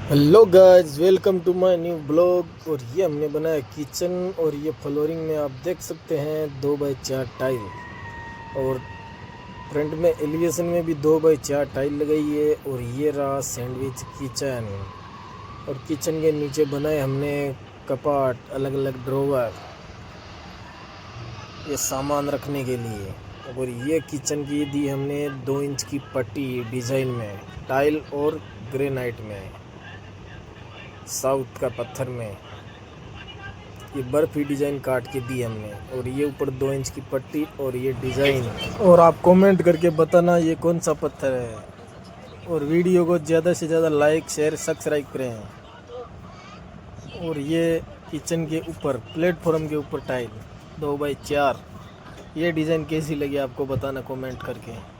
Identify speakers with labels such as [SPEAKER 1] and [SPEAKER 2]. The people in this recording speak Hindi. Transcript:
[SPEAKER 1] Hello guys, welcome to my new blog. और ये हमने बनाया किचन और ये फ्लोरिंग में आप देख सकते हैं 2x4 टाइल और फ्रंट में एलिवेशन में भी 2x4 टाइल लगाई है। और ये रहा सैंडविच किचन। और किचन के नीचे बनाए हमने कपाट, अलग अलग ड्रॉवर, ये सामान रखने के लिए। और ये किचन की दी हमने 2 इंच की पट्टी डिज़ाइन में, टाइल और ग्रेनाइट में, साउथ का पत्थर में। ये बर्फी डिज़ाइन काट के दी हमने। और ये ऊपर 2 इंच की पट्टी और ये डिज़ाइन। और आप कमेंट करके बताना ये कौन सा पत्थर है। और वीडियो को ज़्यादा से ज़्यादा लाइक, शेयर, सब्सक्राइब करें। और ये किचन के ऊपर, प्लेटफॉर्म के ऊपर टाइल 2x4। ये डिज़ाइन कैसी लगी आपको बताना कमेंट करके।